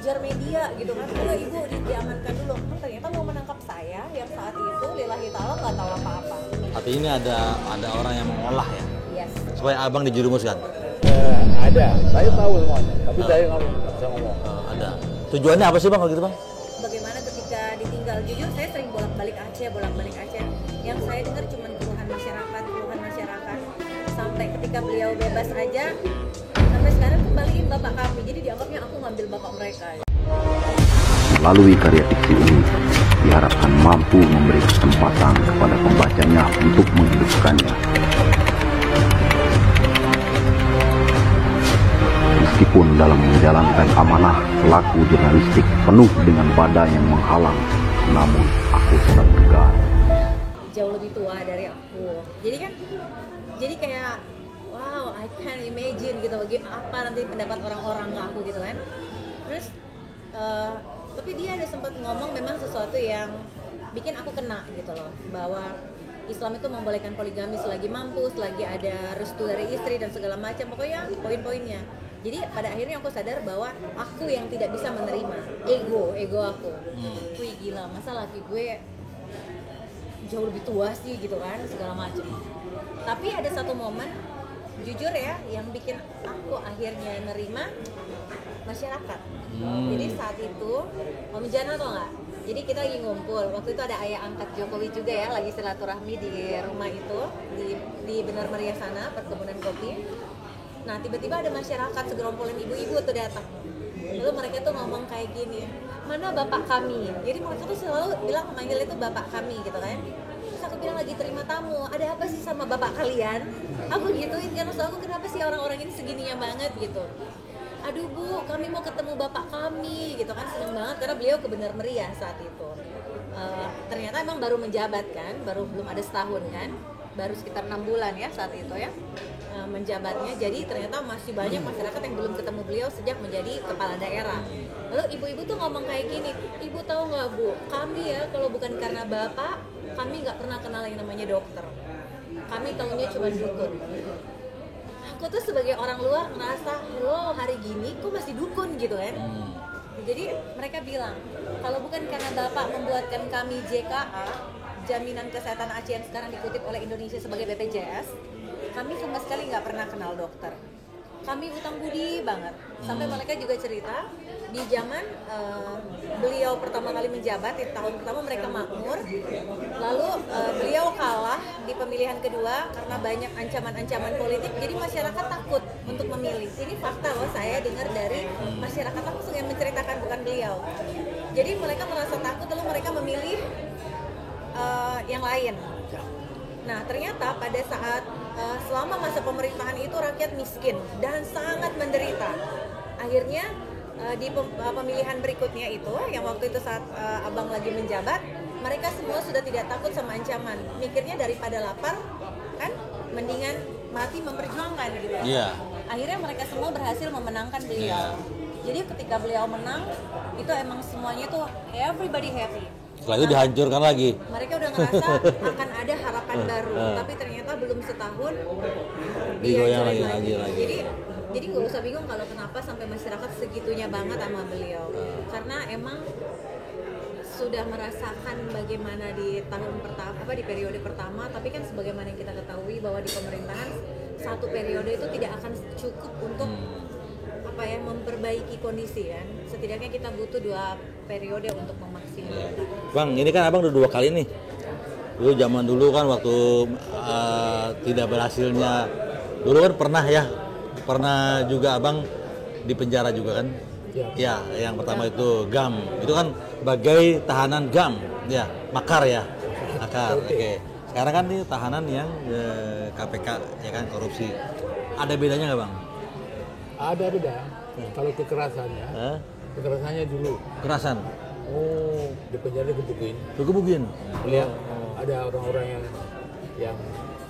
dikejar media gitu kan, oh ibu diamankan dulu. Ternyata mau menangkap saya yang saat itu lillahi ta'ala nggak tahu apa-apa. Artinya ini ada orang yang mengolah ya, Yes. supaya abang dijerumuskan. Ada, saya tahu semuanya, tapi saya nggak bisa ngomong. Ada. Tujuannya apa sih bang kalau gitu bang? Bagaimana ketika ditinggal, jujur saya sering bolak-balik Aceh. Yang saya dengar cuma keluhan masyarakat. Sampai ketika beliau bebas aja, sampai sekarang kembaliin bapak kami. Jadi dianggapnya aku ngambil bapak mereka. Melalui karya fiksi ini, diharapkan mampu memberi kesempatan kepada pembacanya untuk menghidupkannya. Meskipun dalam menjalankan amanah pelaku jurnalistik penuh dengan badai yang menghalang, namun aku tetap tegar. Jauh lebih tua dari aku. Jadi kayak wow, I can't imagine gitu apa nanti pendapat orang-orang ke aku gitu kan. Terus tapi dia ada sempat ngomong memang sesuatu yang bikin aku kena gitu loh, bahwa Islam itu membolehkan poligami selagi mampu, selagi ada restu dari istri dan segala macam, pokoknya poin-poinnya. Jadi pada akhirnya aku sadar bahwa aku yang tidak bisa menerima ego aku. Wih gila, masa laki gue jauh lebih tua sih gitu kan, segala macam. Tapi ada satu momen jujur ya yang bikin aku akhirnya nerima masyarakat. Jadi saat itu Om Jana tau nggak? Jadi kita lagi ngumpul, waktu itu ada ayah angkat Jokowi juga ya, lagi silaturahmi di rumah itu di Benar Meriah sana, perkebunan kopi. Nah tiba-tiba ada masyarakat segerombolan ibu-ibu tuh datang. Lalu mereka tuh ngomong kayak gini, mana bapak kami? Jadi mereka tuh selalu bilang memanggil itu bapak kami gitu kan. Terus aku bilang lagi terima tamu, ada apa sih sama bapak kalian? Aku gituin kan, maksud aku kenapa sih orang-orang ini segininya banget gitu. Aduh bu, kami mau ketemu bapak kami gitu kan, seneng banget karena beliau ke Benar Meriah saat itu. Ternyata emang baru menjabat kan, belum ada setahun kan, baru sekitar 6 bulan ya saat itu ya menjabatnya. Jadi ternyata masih banyak masyarakat yang belum ketemu beliau sejak menjadi kepala daerah. Lalu ibu-ibu tuh ngomong kayak gini, ibu tahu nggak bu, kami ya kalau bukan karena bapak, kami nggak pernah kenal yang namanya dokter. Kami tahunya cuma dukun. Aku tuh sebagai orang luar ngerasa, hello hari gini kok masih dukun gitu kan. Jadi mereka bilang, kalau bukan karena bapak membuatkan kami JKA, Jaminan Kesehatan Aceh yang sekarang dikutip oleh Indonesia sebagai BPJS, kami sama sekali nggak pernah kenal dokter. Kami utang budi banget. Sampai mereka juga cerita, di zaman beliau pertama kali menjabat, di tahun pertama mereka makmur, lalu beliau kalah di pemilihan kedua karena banyak ancaman-ancaman politik, jadi masyarakat takut untuk memilih. Ini fakta loh, saya dengar dari masyarakat langsung yang menceritakan, bukan beliau. Jadi mereka merasa takut, lalu mereka memilih yang lain. Nah ternyata pada saat selama masa pemerintahan itu rakyat miskin dan sangat menderita. Akhirnya di pemilihan berikutnya itu, yang waktu itu saat abang lagi menjabat, mereka semua sudah tidak takut sama ancaman. Mikirnya daripada lapar, kan, mendingan mati memperjuangkan gitu. Iya. Akhirnya mereka semua berhasil memenangkan beliau. Jadi ketika beliau menang, itu emang semuanya tuh everybody happy. Setelah itu dihancurkan lagi. Mereka udah ngerasa akan ada harapan baru, tapi ternyata belum setahun digoyang lagi. Jadi nggak usah bingung kalau kenapa sampai masyarakat segitunya banget sama beliau, karena emang sudah merasakan bagaimana di tahun pertama, di periode pertama, tapi kan sebagaimana yang kita ketahui bahwa di pemerintahan satu periode itu tidak akan cukup untuk memperbaiki kondisi kan. Setidaknya kita butuh 2 periode untuk memaksimalkan. Bang, ini kan abang udah 2 kali nih. Dulu zaman dulu kan waktu tidak berhasilnya, dulu kan pernah juga abang di penjara juga kan? Ya, yang pertama itu GAM, itu kan sebagai tahanan GAM, ya, makar. Oke. Sekarang kan ini tahanan yang KPK, ya kan, korupsi. Ada bedanya nggak bang? Ada beda. Kalau kekerasannya dulu. Kekerasan? Oh, di penjara Digebukin? Lihat, ada orang-orang yang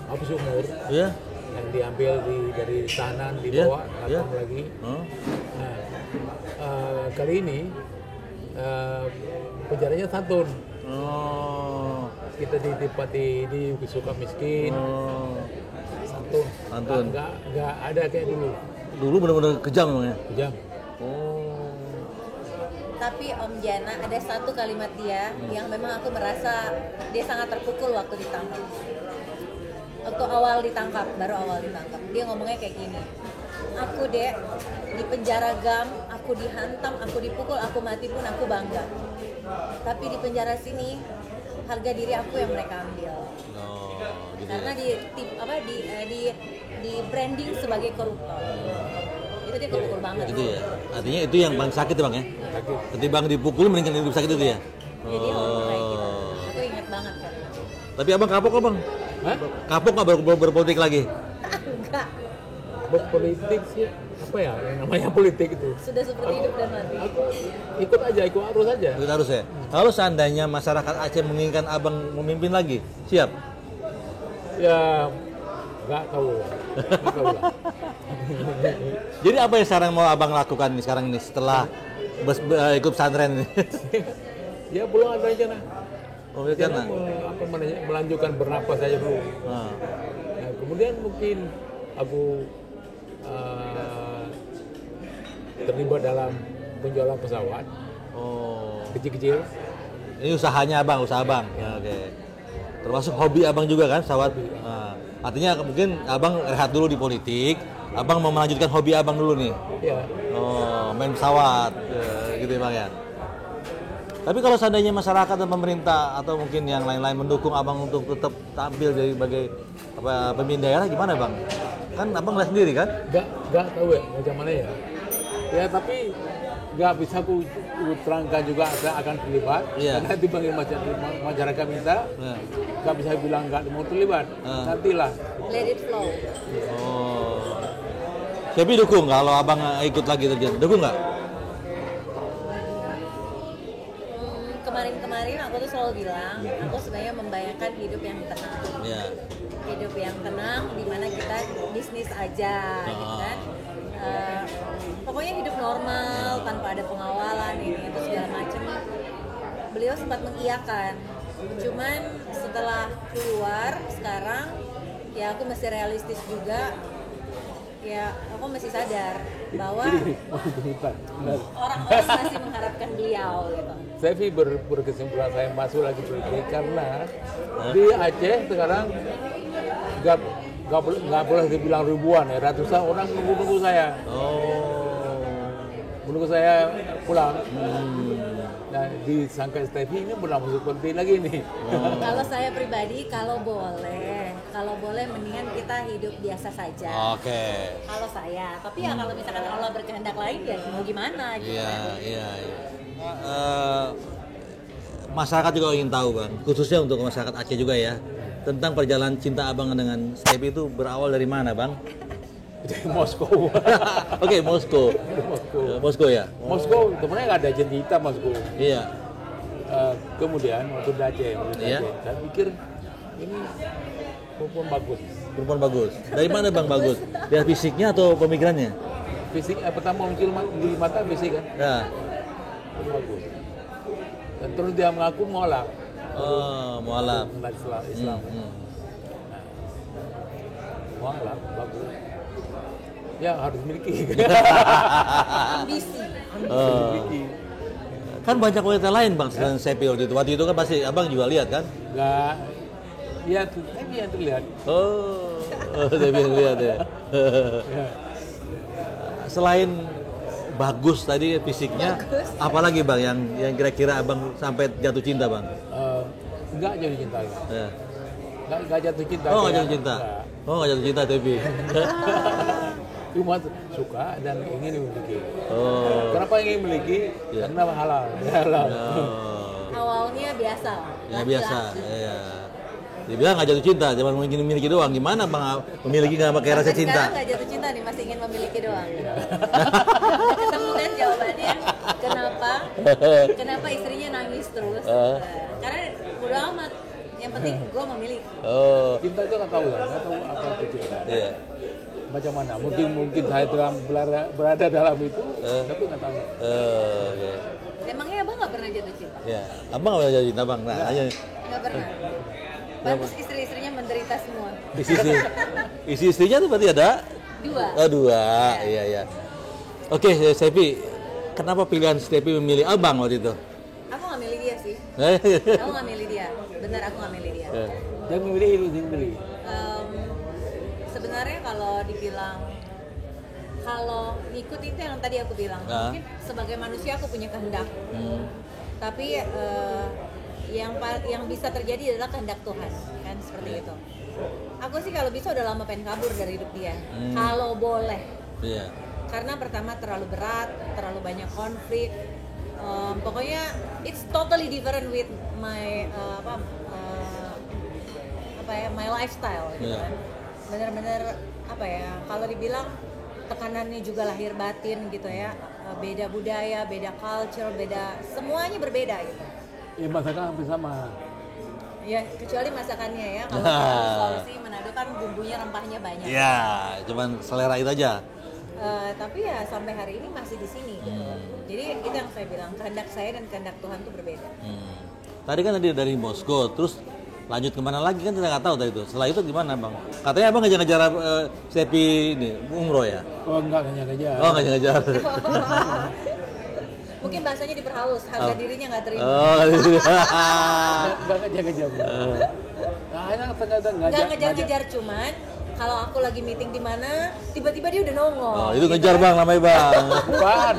habis umur, Iya. yang diambil dari tahanan, dibawa, datang lagi. Nah, kali ini penjaranya santun. Kita ditempati di Sukamiskin. Santun. Nggak ada kayak dulu. Dulu benar-benar kejam memang ya? Kejam. Tapi Om Jana ada satu kalimat dia yang memang aku merasa dia sangat terpukul waktu ditangkap. Waktu baru awal ditangkap, dia ngomongnya kayak gini. Aku dek di penjara GAM, aku dihantam, aku dipukul, aku mati pun aku bangga. Tapi di penjara sini harga diri aku yang mereka ambil. Gitu Karena ya. di branding sebagai koruptor. Itu dia kepukul banget. Gitu ya. Artinya itu yang paling sakit ya Bang ya. Sakit. Ketimbang dipukul mendingan hidup sakit itu ya. Jadi dia ngomong kayak gitu. Aku ingat banget kan. Tapi Abang kapok Abang? Hah? Kapok nggak berpolitik lagi? Enggak. Berpolitik sih apa ya yang namanya politik itu? Sudah seperti hidup dan mati. Aku ikut arus aja. Itu harus ya. Kalau seandainya masyarakat Aceh menginginkan Abang memimpin lagi, siap? Ya nggak tahu lah. Jadi apa yang sekarang mau Abang lakukan nih sekarang ini setelah ikut pesantren ini? Ya belum ada rencana. Oh, rencana. Melanjutkan bernapas saja dulu. Nah. Nah, kemudian mungkin aku terlibat dalam penjualan pesawat Oh. kecil-kecil. Ini usahanya Abang, usaha Abang. Ya, oke. Termasuk hobi Abang juga kan, pesawat. Nah, artinya mungkin Abang rehat dulu di politik, Abang mau melanjutkan hobi Abang dulu nih. Ya. Oh, main pesawat. Gitu ya Bang ya. Tapi kalau seandainya masyarakat dan pemerintah atau mungkin yang lain-lain mendukung Abang untuk tetap tampil jadi sebagai pemimpin daerah gimana Bang? Kan Abang lihat sendiri kan? Nggak tahu ya macam mana ya. Ya tapi nggak bisa aku terangkan juga saya akan terlibat. Iya. Karena dipanggil masyarakat minta, Ya. nggak bisa bilang nggak mau terlibat. Nantilah. Let it flow. Oh. Tapi dukung kalau Abang ikut lagi terjun. Dukung nggak? Kemarin-kemarin aku tuh selalu bilang, aku sebenarnya membayangkan hidup yang tenang. Ya. Hidup yang tenang, dimana kita bisnis aja, gitu kan. Pokoknya hidup normal, tanpa ada pengawalan, ini itu segala macam. Beliau sempat mengiyakan. Cuman setelah keluar, sekarang ya aku mesti realistis juga. Ya, aku masih sadar bahwa orang-orang masih mengharapkan beliau gitu. Saya sih berkesimpulan saya masuk lagi politik karena di Aceh sekarang nggak boleh dibilang ribuan ya, ratusan orang menunggu saya. Menunggu saya pulang. Nah disangka Stevie ini pernah masuk politik lagi nih. Kalau saya pribadi, kalau boleh mendingan kita hidup biasa saja. Oke. Kalau saya, tapi ya kalau misalkan Allah berkehendak lain ya mau gimana gitu. Iya. Masyarakat juga ingin tahu Bang, khususnya untuk masyarakat Aceh juga ya, tentang perjalanan cinta Abang dengan Stevie itu berawal dari mana Bang? Dari Moskow. Oke, Moskow. Moskow ya. Moskow sebenarnya nggak ada cinta Moskow. Iya. Kemudian waktu di Aceh, Iya. saya pikir ini perempuan bagus. Perempuan bagus. Dari mana Bang bagus? Dari fisiknya atau pemikirannya? Fisik pertama muncul di mata fisik kan, Ya. bagus. Dan terus dia mengaku mualaf. Oh, mualaf. Islam. Mualaf bagus. Ya harus miliki. Ambisi. Miliki. Kan banyak wanita lain Bang selain Sepi waktu itu kan pasti Abang juga lihat kan? Enggak. Ya, tapi yang terlihat. Oh, Sepi yang lihat ya. Selain bagus tadi fisiknya, apalagi Bang yang kira-kira Abang sampai jatuh cinta Bang? Enggak jatuh cinta. Ya. Enggak jatuh cinta. Oh, nggak jatuh cinta. Oh, nggak jatuh cinta Sepi. Cuma suka dan ingin memiliki. Oh. Kenapa ingin memiliki? Ya. Karena halal. Halal. Oh. Awalnya biasa. Ya biasa. Ya. Dibilang nggak jatuh cinta, cuma ingin memiliki doang. Gimana Bang memiliki nggak pakai rasa cinta? Sekarang nggak jatuh cinta nih, masih ingin memiliki doang. Ketemu kan jawabannya. Kenapa istrinya nangis terus? Karena bodo amat. Yang penting gue memiliki. Oh. Cinta itu nggak tahu ya, nggak tahu apa itu cinta. Iya. Macam mana? Mungkin saya berada dalam itu, tapi nggak tahu. Oke. Emangnya abang nggak pernah jatuh cinta? Ya, Abang nggak pernah jatuh cinta Bang. Nah, aja. Nggak pernah. Bagus istri-istrinya menderita semua. Isi-istrinya tuh berarti ada? Dua. Oh, dua. Iya. Oke, Sepi. kenapa pilihan Stepi memilih abang waktu itu? Aku nggak milih dia sih. Aku nggak milih dia. Bener, aku nggak milih dia. Yang memilih itu yang memilih. Sebenarnya kalau dibilang kalau ikut itu yang tadi aku bilang, mungkin sebagai manusia aku punya kehendak. Tapi yang bisa terjadi adalah kehendak Tuhan, kan seperti itu. Aku sih kalau bisa udah lama pengen kabur dari hidup dia. Kalau boleh. Iya. Karena pertama terlalu berat, terlalu banyak konflik. Pokoknya it's totally different with my my lifestyle gitu kan. Bener-bener apa ya, kalau dibilang tekanannya juga lahir batin gitu ya, beda budaya, beda culture, beda, semuanya berbeda gitu. Ya masakan hampir sama. Ya kecuali masakannya ya, kalau Sulawesi Manado kan bumbunya rempahnya banyak. Iya, cuman selera itu aja. Tapi ya sampai hari ini masih di sini gitu. Jadi itu yang saya bilang, kehendak saya dan kehendak Tuhan tuh berbeda. Tadi kan dari Moskow, terus lanjut kemana lagi kan kita nggak tahu tadi itu. Setelah itu gimana bang? Katanya abang ngejar-ngejar Stepi ini umroh ya? Oh enggak ngejar-ngejar. Oh ngejar-ngejar. Mungkin bahasanya diperhalus, harga dirinya nggak terima. Oh, Enggak ngejar-ngejar. Nah, Nggak ngejar-ngejar, cuman kalau aku lagi meeting di mana, tiba-tiba dia udah nongol. Oh, itu ngejar bang namanya bang. Bukan.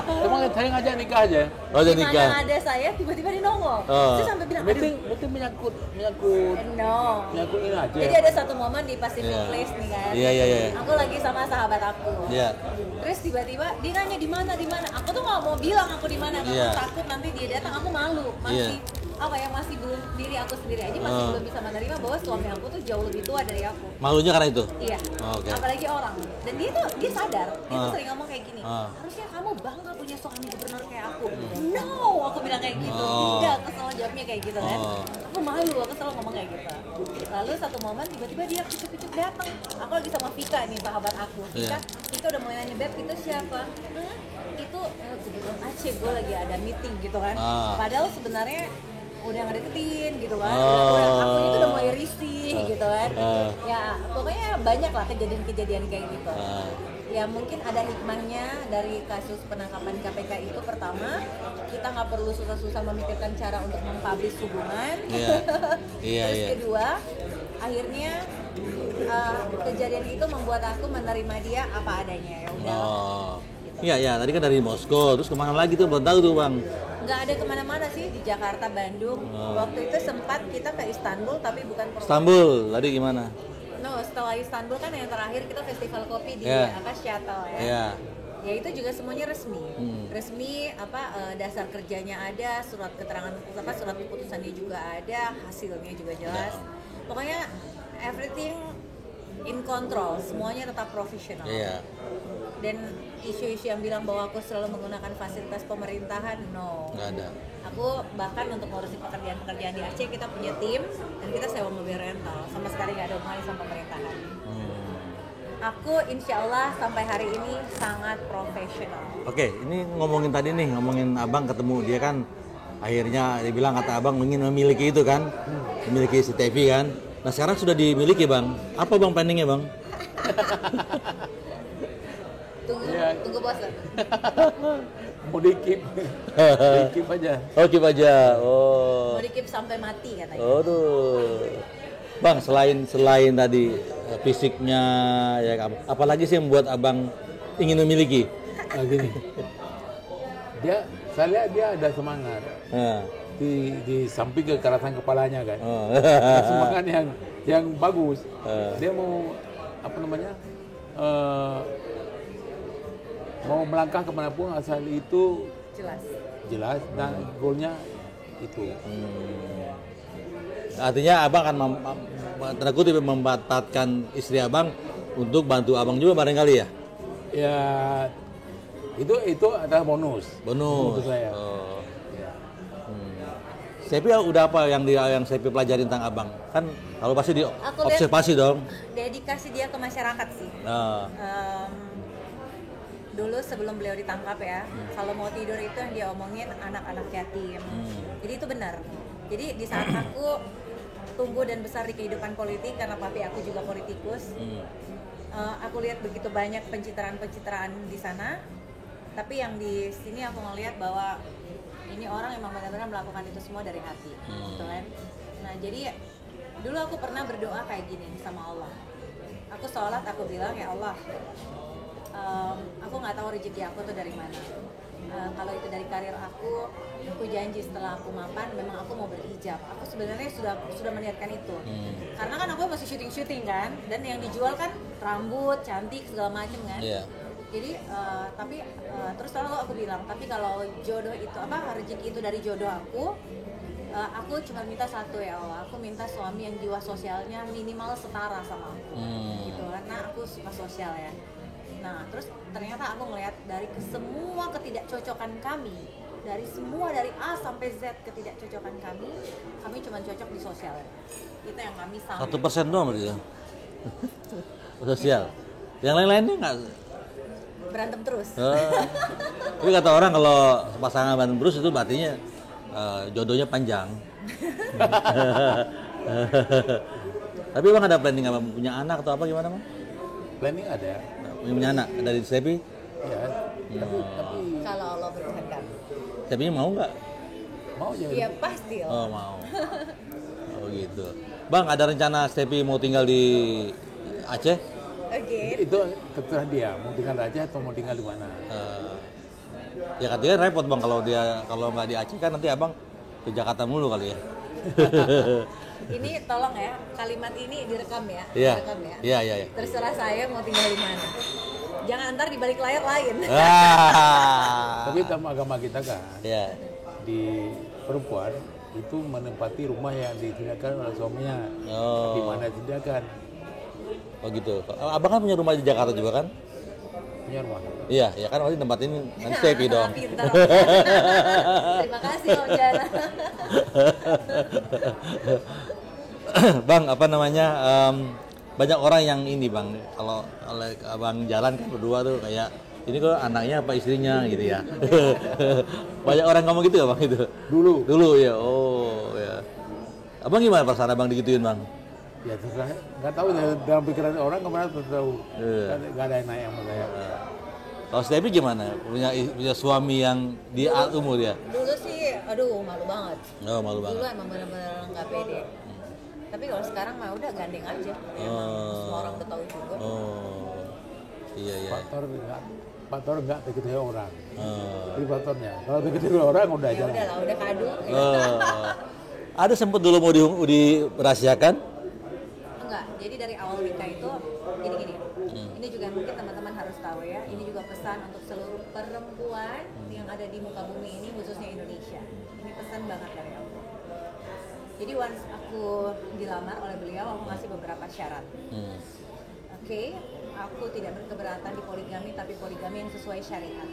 Cuma saya ngajak nikah aja. Oh, jadi Di nikah. mana ada saya, tiba-tiba dia nongol. Saya sampai bilang, Meeting menyangkut no. ini aja. Jadi ada satu momen di Pacific Iya. Place nih kan. Iya. Aku lagi sama sahabat aku. Iya. Terus tiba-tiba dia nanya di mana. Aku tuh nggak mau bilang aku di mana, karena Iya. aku takut nanti dia datang, aku malu. Masih masih belum, diri aku sendiri aja masih belum bisa menerima bahwa suami aku tuh jauh lebih tua dari aku. Malunya karena itu? Iya. Oh, oke. Apalagi orang. Dan dia sadar. Dia tuh sering ngomong kayak gini. Ah. Harusnya kamu bangga punya suami gubernur kayak aku. No, aku bilang kayak gitu. Oh. Tidak, kesel jawabnya kayak gitu kan. Oh. Aku malu, aku selalu ngomong kayak gitu. Lalu satu momen tiba-tiba dia kucuk-kucuk datang. Aku lagi sama Vika nih, sahabat aku. Vika udah mulai nanya, "Beb, itu siapa?" Itu kebetulan Aceh, gue lagi ada meeting gitu kan. Padahal sebenarnya udah ngedeketin gitu kan, aku itu udah mulai risih gitu kan. Ya pokoknya banyak lah kejadian-kejadian kayak gitu. Ya mungkin ada hikmahnya dari kasus penangkapan KPK itu. Pertama, kita nggak perlu susah-susah memikirkan cara untuk mempublish hubungan. Terus kedua, akhirnya kejadian itu membuat aku menerima dia apa adanya, ya udah. Iya, tadi kan dari Moskow, terus kemana lagi tuh belum tahu tuh bang? Nggak ada kemana-mana sih, di Jakarta, Bandung. Waktu itu sempat kita ke Istanbul, tapi bukan Istanbul, tadi gimana? No, setelah Istanbul kan yang terakhir kita festival kopi di Shuttle ya. Iya. Ya itu juga semuanya resmi. Resmi dasar kerjanya ada, surat keterangan surat keputusannya juga ada, hasilnya juga jelas. Pokoknya everything in control, semuanya tetap profesional. Iya. Dan isu-isu yang bilang bahwa aku selalu menggunakan fasilitas pemerintahan, no. Nggak ada. Aku bahkan untuk ngurusin pekerjaan-pekerjaan di Aceh kita punya tim dan kita sewa mobil rental, sama sekali nggak ada hubungannya sama pemerintahan. Aku insya Allah sampai hari ini sangat profesional. Oke, ini ngomongin abang ketemu dia kan, akhirnya dia bilang kata abang ingin memiliki itu kan, memiliki si TV kan. Nah sekarang sudah dimiliki bang, apa bang planningnya bang? Tunggu bos lah. Mau dikip aja. Oh keep aja. Oh. Mau dikip sampai mati katanya. Aduh. Bang selain tadi fisiknya ya, apalagi sih yang membuat abang ingin memiliki? Nah, gini. Saya lihat dia ada semangat. Di samping kekerasan kepalanya kan. Ada semangat yang bagus. Dia mau mau melangkah kemanapun asal itu jelas dan goalnya itu. Artinya abang akan tanda kutip memanfaatkan istri abang untuk bantu abang juga barangkali ya? Ya itu adalah bonus untuk saya. Sepi udah apa yang Sepi pelajari tentang abang? Kan kalau pasti observasi dong. Dedikasi dia ke masyarakat sih. Dulu sebelum beliau ditangkap ya, kalau mau tidur itu yang dia omongin anak-anak yatim. Jadi itu benar. Jadi di saat aku tumbuh dan besar di kehidupan politik karena papi aku juga politikus, aku lihat begitu banyak pencitraan di sana. Tapi yang di sini aku ngelihat bahwa ini orang emang benar-benar melakukan itu semua dari hati, gitu kan. Nah jadi dulu aku pernah berdoa kayak gini sama Allah. Aku sholat, aku bilang, ya Allah, aku nggak tahu rezeki aku tuh dari mana. Kalau itu dari karir aku janji setelah aku mapan memang aku mau berhijab. Aku sebenarnya sudah meniatkan itu. Karena kan aku masih syuting kan, dan yang dijual kan rambut, cantik, segala macem kan. Jadi tapi terus lalu aku bilang, tapi kalau jodoh itu rezeki itu dari jodoh aku cuma minta satu, ya Allah, aku minta suami yang jiwa sosialnya minimal setara sama aku, gitu, karena aku suka sosial ya. Nah terus ternyata aku ngeliat dari semua ketidakcocokan kami, dari A sampai Z ketidakcocokan kami cuma cocok di sosial. Itu yang kami sama. 1% doang berarti ya. Sosial. Yang lain-lainnya nggak berantem terus. Tapi kata orang kalau pasangan berantem terus itu artinya jodohnya panjang. Tapi Bang ada planning apa, punya anak atau apa gimana Bang? Planning ada. Punya anak dari Stepi? Ya. Tapi Kalau Allah berkehendak. Stepinya mau nggak? Mau ya? Iya pasti. Oh mau. Oh gitu. Bang ada rencana Stepi mau tinggal di Aceh? Itu terserah dia, mau tinggal di Aceh atau mau tinggal di mana. Ya katanya repot Bang kalau nggak di Aceh kan nanti Abang ke Jakarta mulu kali ya. Ini tolong ya, kalimat ini direkam ya. Iya. Direkam ya. Iya. Terserah saya mau tinggal di mana. Jangan ntar di balik layar lain. Tapi dalam agama kita kan, Iya. di perempuan itu menempati rumah yang disediakan oleh suaminya. Oh. Di mana disediakan. Oh gitu. Abang kan punya rumah di Jakarta juga kan? Punya rumah. Iya, ya kan nanti tempatin nanti Stepi dong. Pintar. Terima kasih Om Jana. Bang, apa namanya? Banyak orang yang ini Bang, kalau oleh Abang jalan kan berdua tuh kayak ini kok anaknya apa istrinya gitu ya. Banyak orang ngomong gitu ya Bang itu. Dulu ya. Oh ya. Abang gimana perasaan Abang digituin Bang? Ya terserah, nggak tahu dalam pikiran orang kemana tahu. Nggak ada yang naik sama saya. Kalau Stepi gimana? Punya suami yang di umur ya? Dulu sih, aduh malu banget. Oh malu Dulu banget. emang benar-benar nggak pede. Tapi kalau sekarang mah udah gandeng aja. Emang semua orang udah tahu juga. Oh. Iya. Faktor nggak diketahui orang. Ini faktornya. Kalau diketahui orang udah Ya jalan. udahlah, udah kado. Ada sempat dulu mau dirahasiakan? Enggak, jadi dari awal nikah itu gini. Ini juga mungkin teman-teman harus tahu ya. Ini juga pesan untuk seluruh perempuan yang ada di muka bumi ini, khususnya Indonesia. Ini pesan banget dari aku. Jadi once aku dilamar oleh beliau, aku ngasih beberapa syarat. Oke, aku tidak berkeberatan di poligami, tapi poligami yang sesuai syariat.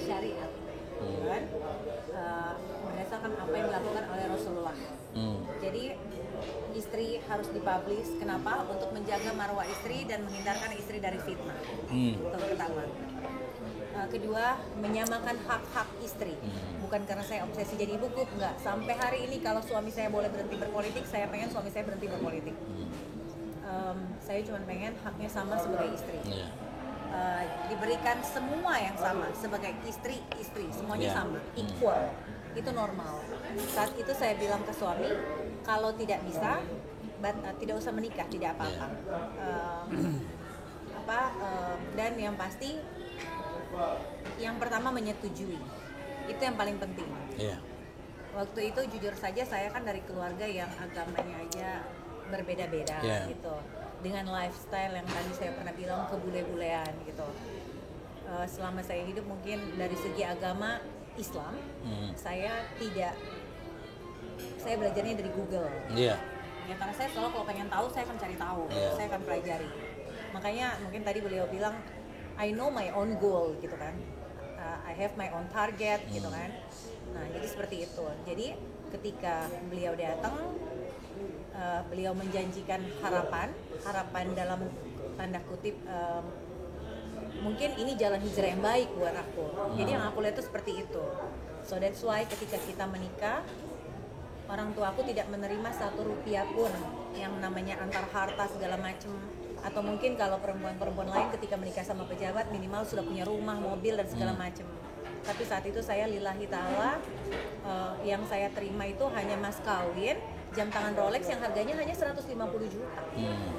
Syariat, kan? Berdasarkan apa yang dilakukan oleh Rasulullah. Jadi istri harus dipublish. Kenapa? Untuk menjaga marwah istri dan menghindarkan istri dari fitnah. Itu pertama. Kedua, menyamakan hak-hak istri. Bukan karena saya obsesi jadi ibu kut, enggak. Sampai hari ini kalau suami saya boleh berhenti berpolitik, saya pengen suami saya berhenti berpolitik. Saya cuma pengen haknya sama sebagai istri. Diberikan semua yang sama sebagai istri, semuanya sama, equal. Itu normal. Saat itu saya bilang ke suami, kalau tidak bisa, tidak usah menikah, tidak apa-apa. Dan yang pasti, yang pertama menyetujui. Itu yang paling penting. Waktu itu jujur saja saya kan dari keluarga yang agamanya aja berbeda-beda gitu. Dengan lifestyle yang tadi saya pernah bilang kebule-bulean gitu. Selama saya hidup mungkin dari segi agama Islam, saya belajarnya dari Google. Ya karena saya selalu kalau pengen tahu saya akan cari tahu, saya akan pelajari. Makanya mungkin tadi beliau bilang I know my own goal gitu kan. I have my own target gitu kan. Nah, jadi seperti itu. Jadi ketika beliau datang, beliau menjanjikan harapan dalam tanda kutip, mungkin ini jalan hijrah yang baik buat aku. Jadi yang aku lihat itu seperti itu. So that's why ketika kita menikah, orang tua aku tidak menerima 1 rupiah pun yang namanya antar harta segala macam. Atau mungkin kalau perempuan-perempuan lain ketika menikah sama pejabat minimal sudah punya rumah, mobil dan segala macam. Tapi saat itu saya lillahi ta'ala, yang saya terima itu hanya mas kawin, jam tangan Rolex yang harganya hanya 150 juta.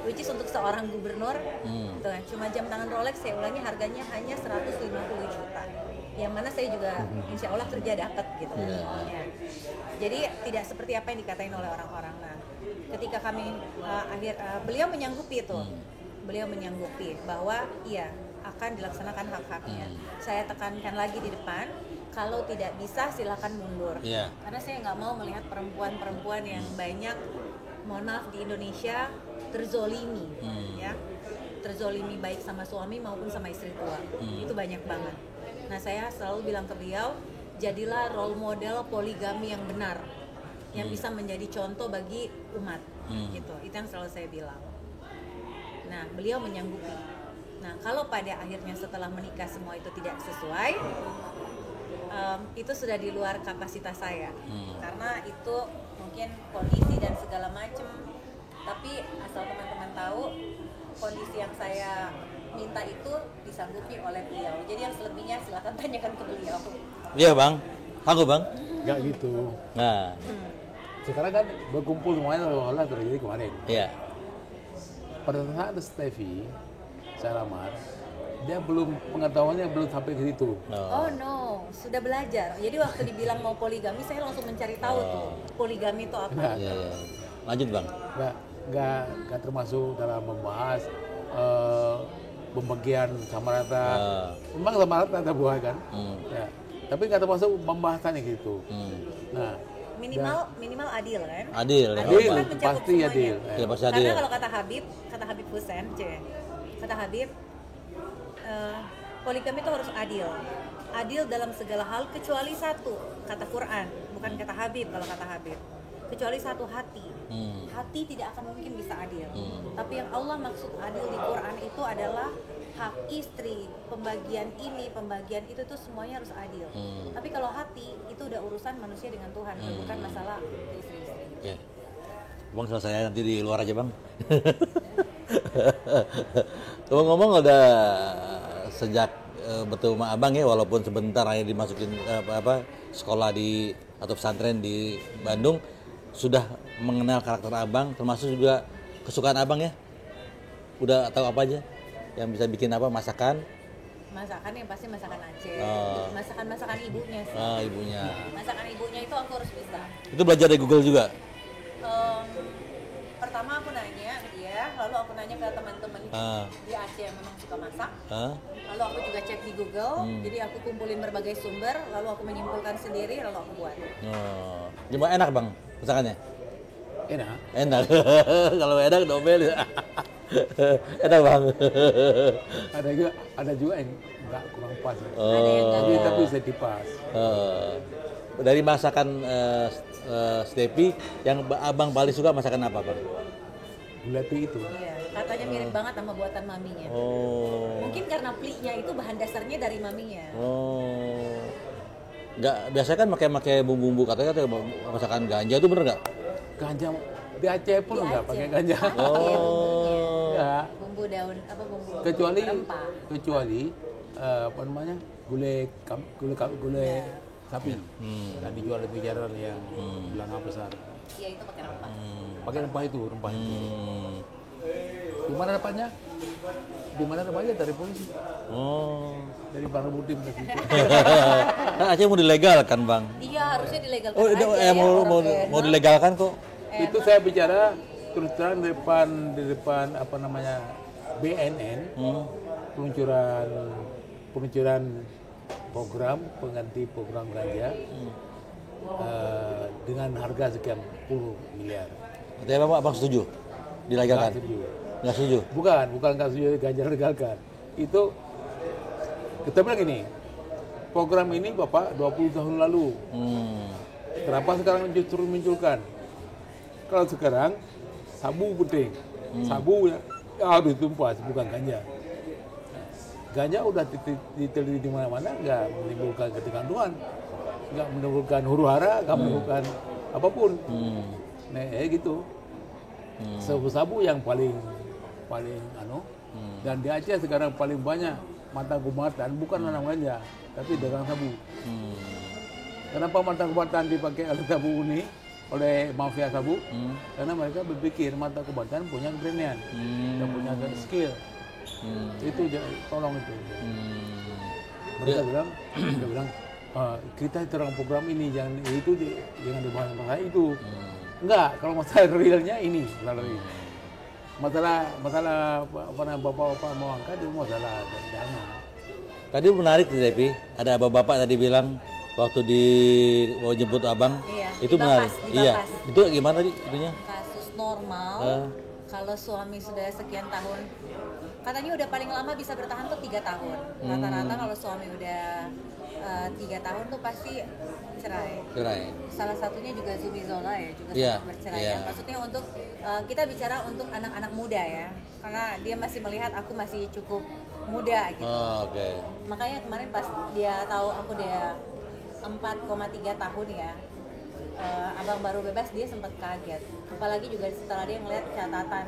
Which is untuk seorang gubernur, gitu kan. Cuma jam tangan Rolex saya ulangi harganya hanya 150 juta. Yang mana saya juga insya Allah kerja dapat gitu. Ya. Jadi tidak seperti apa yang dikatain oleh orang-orang. Nah, ketika kami beliau menyanggupi itu. Beliau menyanggupi bahwa iya akan dilaksanakan hak-haknya. Saya tekankan lagi di depan, kalau tidak bisa silakan mundur. Karena saya nggak mau melihat perempuan-perempuan yang banyak, mohon maaf di Indonesia terzolimi, ya, terzolimi baik sama suami maupun sama istri tua. Itu banyak banget. Nah saya selalu bilang ke beliau, jadilah role model poligami yang benar, yang bisa menjadi contoh bagi umat, gitu. Itu yang selalu saya bilang. Nah beliau menyanggupi. Nah, kalau pada akhirnya setelah menikah semua itu tidak sesuai, itu sudah di luar kapasitas saya, karena itu mungkin kondisi dan segala macam. Tapi asal teman-teman tahu, kondisi yang saya minta itu disanggupi oleh beliau. Jadi yang selebihnya silakan tanyakan ke beliau. Iya bang, aku bang. Nggak gitu. Nah, sekarang kan berkumpul semuanya Allah terjadi kemarin. iya. Pada saat Steffi saya lamar, dia pengetahuannya belum sampai ke situ. Oh no, sudah belajar. Jadi waktu dibilang mau poligami, saya langsung mencari tahu tuh poligami itu apa. Nah, Iya. Lanjut bang. Nggak termasuk dalam membahas pembagian sama rata. Memang sama rata ada buah kan. Ya. Tapi nggak termasuk pembahasannya gitu. Nah, minimal adil kan? Adil. adil, kan mencakup pasti semuanya. adil. Ya pasti adil. Karena kalau kata Habib Hussein, kata Habib, poligami itu harus adil. Adil dalam segala hal kecuali satu, kata Quran, bukan kata Habib. Kalau kata Habib, kecuali satu, hati. Hati tidak akan mungkin bisa adil. Tapi yang Allah maksud adil di Quran itu adalah hak istri, pembagian ini, pembagian itu tuh semuanya harus adil. Tapi kalau hati itu udah urusan manusia dengan Tuhan, bukan masalah istri-istri. Oke. Bang selesai nanti di luar aja bang. Ngomong-ngomong udah sejak bertemu sama abang ya, walaupun sebentar hanya dimasukin sekolah atau pesantren di Bandung, sudah mengenal karakter abang, termasuk juga kesukaan abang ya. Udah tahu apa aja yang bisa bikin apa, masakan Masakan yang pasti masakan Aceh. Masakan ibunya sih. Ibunya. Masakan ibunya itu aku harus bisa. Itu belajar dari Google juga. Pertama aku nanya dia, lalu aku nanya ke teman-teman di Aceh yang memang suka masak. Lalu aku juga cek di Google, jadi aku kumpulin berbagai sumber, lalu aku menyimpulkan sendiri, lalu aku buat. Gimana, enak bang masakannya? Enak. Kalau enak dobel ya. Enak bang. Ada juga yang nggak kurang pas. Ada yang nggak. Tapi bisa dipas. Dari masakan Steffi yang abang paling suka masakan apa bang? Gulati itu. Iya, katanya mirip banget sama buatan maminya. Mungkin karena pliknya itu bahan dasarnya dari maminya. Nggak, biasanya kan pakai bumbu-bumbu, katanya masakan ganja itu bener nggak? Ganja di Aceh pun nggak pakai ganja. Ya. Bumbu daun bumbu Kecuali gulai sapi. Dan dijual di jalan yang belanga besar. Iya, itu pakai rempah. Pakai rempah itu. Di mana rempahnya? Dari polisi. Dari Bang Mudim ke situ. Aceh mau dilegalkan bang? Iya, harusnya dilegalkan. Mau dilegalkan kok. Itu saya bicara terus terang di depan BNN, peluncuran program pengganti program ganja dengan harga sekian puluh miliar. Artinya abang setuju dilegalkan? Nggak setuju? Bukan nggak setuju ganja legalkan. Itu kita bilang gini, program ini Bapak 20 tahun lalu. Kenapa sekarang justru munculkan? Kalau sekarang sabu penting, sabu ya harus ditumpah, bukan ganja. Ganja udah diteliti di mana-mana, nggak menimbulkan ketergantungan, nggak menimbulkan huru hara, nggak menimbulkan apapun. Nah, gitu. Sabu-sabu yang paling paling dan di Aceh sekarang paling banyak mata kubatan bukan nanam ganja tapi dagang sabu. Kenapa mata kubatan dipakai oleh sabu ini oleh mafia sabu? Karena mereka berpikir mata kubatan punya keberanian dan punya skill. Itu tolong itu. Mereka bilang kita terang program ini jangan dibahas masalah itu. Enggak, kalau masalah realnya ini masalah bapak-bapak mau angkat itu masalah dana. Tadi menarik nih Devi, ada bapak-bapak tadi bilang waktu mau jemput abang, itu menarik. Iya, itu gimana tadi itunya? Kasus normal, kalau suami sudah sekian tahun, katanya udah paling lama bisa bertahan tuh 3 tahun. Rata-rata kalau suami udah 3 tahun tuh pasti cerai. Salah satunya juga Zumi Zola ya, juga bercerai. Maksudnya untuk kita bicara untuk anak-anak muda ya, karena dia masih melihat aku masih cukup muda gitu. Makanya kemarin pas dia tahu aku udah 4,3 tahun ya, abang baru bebas, dia sempat kaget. Apalagi juga setelah dia ngeliat catatan,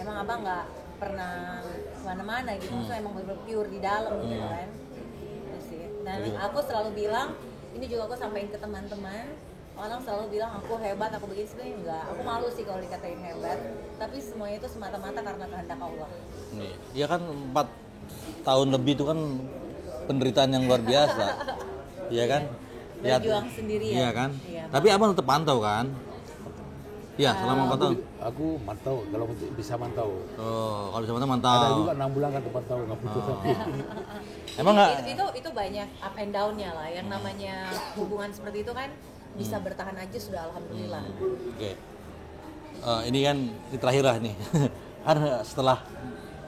emang abang nggak pernah kemana-mana gitu, maksudnya emang bener pure di dalam gitu kan. Dan aku selalu bilang, ini juga aku sampaikan ke teman-teman, orang selalu bilang aku hebat, aku begini, sebenarnya enggak. Aku malu sih kalau dikatain hebat, tapi semuanya itu semata-mata karena kehendak Allah. Iya kan 4 tahun lebih itu kan penderitaan yang luar biasa. Iya kan? Berjuang sendirian. Iya kan? Tapi abang tetap pantau kan? Iya, selama 4 tahun. Aku mantau, kalau bisa mantau. Kalau bisa mantau. Ada juga 6 bulan kan pantau, nggak putus. Emang nggak? Itu banyak up and down-nya lah. Yang namanya hubungan seperti itu kan bisa bertahan aja sudah alhamdulillah. Oke. Ini kan ini terakhir lah nih. Kan setelah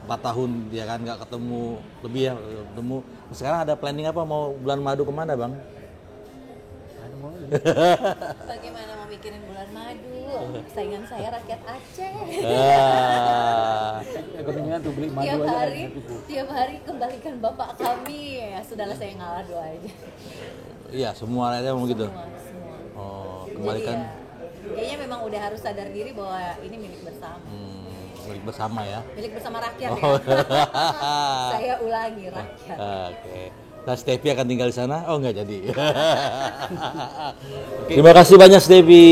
4 tahun dia kan nggak ketemu lebih ya ketemu. Sekarang ada planning apa mau bulan madu kemana bang? Bagaimana mau mikirin bulan madu? Saingan saya rakyat Aceh. Ekonominya tuh beli madu tiap hari kembalikan bapak kami. Ya sudahlah, saya ngalah doa aja. Iya, semua rakyatnya mau gitu. Semua. Kembalikan. Jadi kayaknya memang udah harus sadar diri bahwa ini milik bersama. Milik bersama ya. Milik bersama rakyat ya. Saya ulangi, rakyat. Oke. Nah, Stevi akan tinggal di sana? Oh, enggak jadi. Terima kasih banyak Stevi.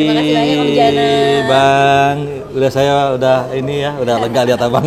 Terima kasih banyak Om Jana. Bang, saya udah ini ya, udah lega lihat abang.